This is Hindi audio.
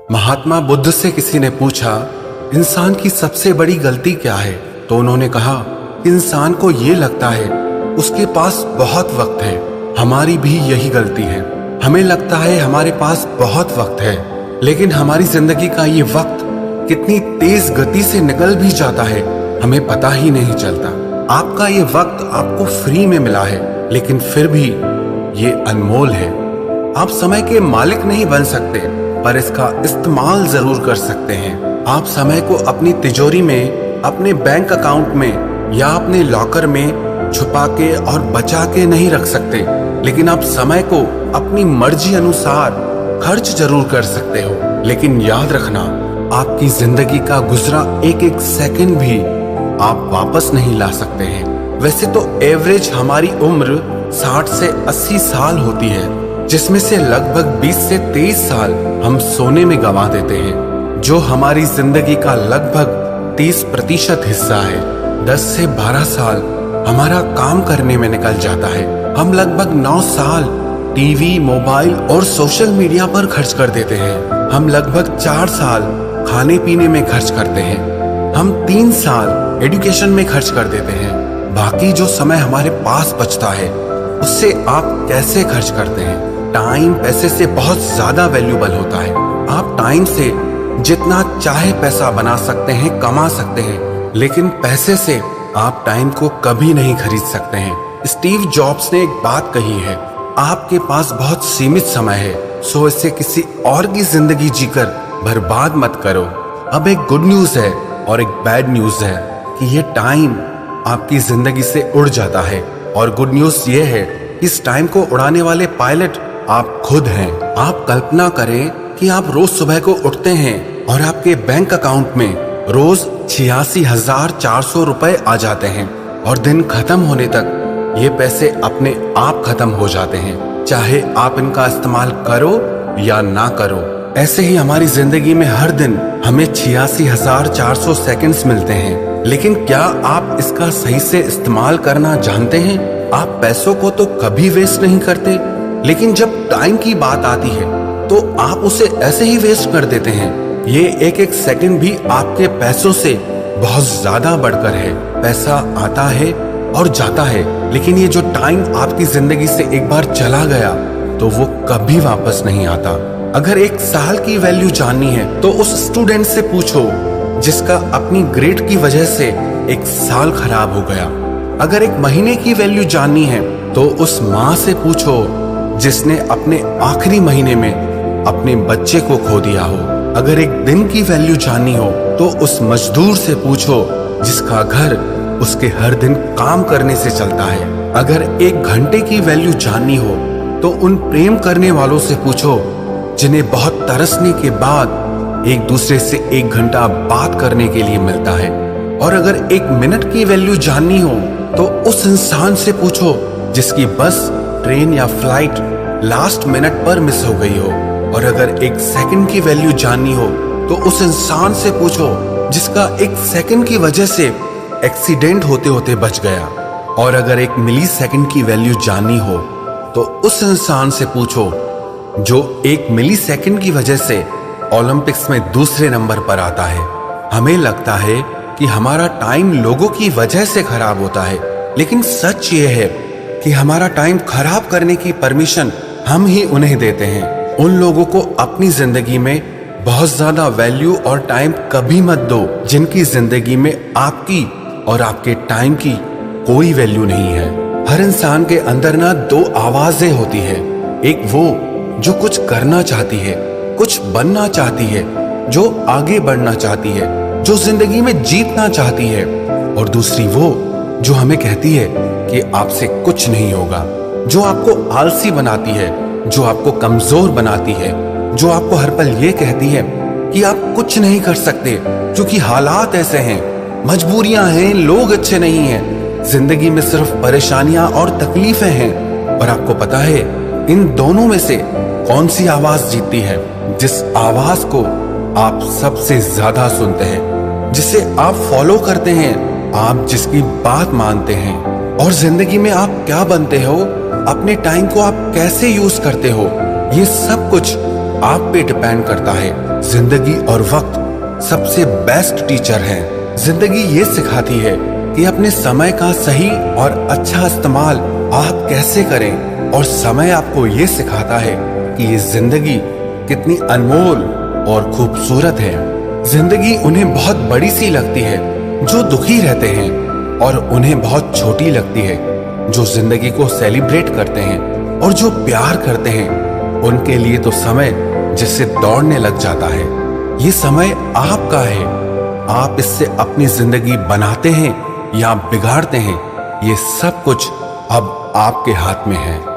महात्मा बुद्ध से किसी ने पूछा, इंसान की सबसे बड़ी गलती क्या है? तो उन्होंने कहा, इंसान को ये लगता है उसके पास बहुत वक्त है। हमारी भी यही गलती है। हमें लगता है हमारे पास बहुत वक्त है, लेकिन हमारी जिंदगी का ये वक्त कितनी तेज गति से निकल भी जाता है, हमें पता ही नहीं चलता। आपका ये वक्त आपको फ्री में मिला है, लेकिन फिर भी ये अनमोल है। आप समय के मालिक नहीं बन सकते, पर इसका इस्तेमाल जरूर कर सकते हैं। आप समय को अपनी तिजोरी में, अपने बैंक अकाउंट में या अपने लॉकर में छुपा के और बचा के नहीं रख सकते, लेकिन आप समय को अपनी मर्जी अनुसार खर्च जरूर कर सकते हो। लेकिन याद रखना, आपकी जिंदगी का गुजरा एक एक सेकंड भी आप वापस नहीं ला सकते हैं। वैसे तो एवरेज हमारी उम्र 60 से 80 साल होती है, जिसमें से लगभग 20 से 23 साल हम सोने में गंवा देते हैं, जो हमारी जिंदगी का लगभग 30% हिस्सा है। 10 से 12 साल हमारा काम करने में निकल जाता है। हम लगभग 9 साल टीवी, मोबाइल और सोशल मीडिया पर खर्च कर देते हैं। हम लगभग 4 साल खाने पीने में खर्च करते हैं। हम 3 साल एजुकेशन में खर्च कर देते हैं। बाकी जो समय हमारे पास बचता है, उससे आप कैसे खर्च करते हैं? टाइम पैसे से बहुत ज्यादा वैल्यूबल होता है। आप टाइम से जितना चाहे पैसा बना सकते हैं, कमा सकते हैं, लेकिन पैसे से आप टाइम को कभी नहीं खरीद सकते हैं। स्टीव जॉब्स ने एक बात कही है, आपके पास बहुत सीमित समय है, सो इसे किसी और की जिंदगी जीकर बर्बाद मत करो। अब एक गुड न्यूज है और एक बैड न्यूज है कि ये टाइम आपकी जिंदगी से उड़ जाता है, और गुड न्यूज ये है, इस टाइम को उड़ाने वाले पायलट आप खुद हैं। आप कल्पना करें कि आप रोज सुबह को उठते हैं और आपके बैंक अकाउंट में रोज 86,400 रुपए आ जाते हैं, और दिन खत्म होने तक ये पैसे अपने आप खत्म हो जाते हैं, चाहे आप इनका इस्तेमाल करो या ना करो। ऐसे ही हमारी जिंदगी में हर दिन हमें 86,400 सेकंड्स मिलते हैं, लेकिन क्या आप इसका सही से इस्तेमाल करना जानते हैं? आप पैसों को तो कभी वेस्ट नहीं करते, लेकिन जब टाइम की बात आती है तो आप उसे ऐसे ही वेस्ट कर देते हैं। ये एक एक सेकंड भी आपके पैसों से बहुत ज्यादा बढ़कर है। पैसा आता है और जाता है, लेकिन ये जो टाइम आपकी जिंदगी से एक बार चला गया तो वो कभी वापस नहीं आता। अगर 1 साल की वैल्यू जाननी है तो उस स्टूडेंट से पूछो जिसका अपनी ग्रेड की वजह से 1 साल खराब हो गया। अगर 1 महीने की वैल्यू जाननी है तो उस माँ से पूछो जिसने अपने आखिरी महीने में अपने बच्चे को खो दिया हो। अगर 1 दिन की वैल्यू जाननी हो तो उस मजदूर से पूछो जिसका घर उसके हर दिन काम करने से चलता है। अगर 1 घंटे की वैल्यू जाननी हो तो उन प्रेम करने वालों से पूछो जिन्हें बहुत तरसने के बाद एक दूसरे से 1 घंटा बात करने के लिए मिलता है। और अगर 1 मिनट की वैल्यू जाननी हो तो उस इंसान से पूछो जिसकी बस, ट्रेन या फ्लाइट लास्ट मिनट पर मिस हो गई हो। और अगर 1 सेकंड की वैल्यू जाननी हो तो उस इंसान से पूछो जिसका 1 सेकंड की वजह से एक्सीडेंट होते होते बच गया। और अगर 1 मिली सेकंड की वैल्यू जाननी हो तो उस इंसान से पूछो जो 1 मिली सेकंड की वजह से ओलंपिक्स में दूसरे नंबर पर आता है। हमें लगता है कि हमारा टाइम लोगों की वजह से खराब होता है, लेकिन सच ये है कि हमारा टाइम खराब करने की परमिशन हम ही उन्हें देते हैं। उन लोगों को अपनी जिंदगी में बहुत ज्यादा वैल्यू और टाइम कभी मत दो जिनकी जिंदगी में आपकी और आपके टाइम की कोई वैल्यू नहीं है। हर इंसान के अंदर ना 2 आवाजें होती है। एक वो जो कुछ करना चाहती है, कुछ बनना चाहती है, जो आगे बढ़ना चाहती है, जो जिंदगी में जीतना चाहती है, और दूसरी वो जो हमें कहती है कि आपसे कुछ नहीं होगा, जो आपको आलसी बनाती है, जो आपको कमजोर बनाती है, जो आपको हर पल ये कहती है कि आप कुछ नहीं कर सकते क्योंकि हालात ऐसे हैं, मजबूरियां हैं, लोग अच्छे नहीं हैं, जिंदगी में सिर्फ परेशानियां और तकलीफें हैं। और आपको पता है इन दोनों में से कौन सी आवाज जीतती है? जिस आवाज को आप सबसे ज्यादा सुनते हैं, जिसे आप फॉलो करते हैं, आप जिसकी बात मानते हैं। और जिंदगी में आप क्या बनते हो, अपने टाइम को आप कैसे यूज करते हो, ये सब कुछ आप पे डिपेंड करता है। जिंदगी और वक्त सबसे बेस्ट टीचर है। जिंदगी ये सिखाती है कि अपने समय का सही और अच्छा इस्तेमाल आप कैसे करें, और समय आपको ये सिखाता है कि ये जिंदगी कितनी अनमोल और खूबसूरत है। जिंदगी उन्हें बहुत बड़ी सी लगती है जो दुखी रहते हैं, और उन्हें बहुत छोटी लगती है जो जिंदगी को सेलिब्रेट करते हैं, और जो प्यार करते हैं उनके लिए तो समय जिससे दौड़ने लग जाता है। ये समय आपका है, आप इससे अपनी जिंदगी बनाते हैं या बिगाड़ते हैं, ये सब कुछ अब आपके हाथ में है।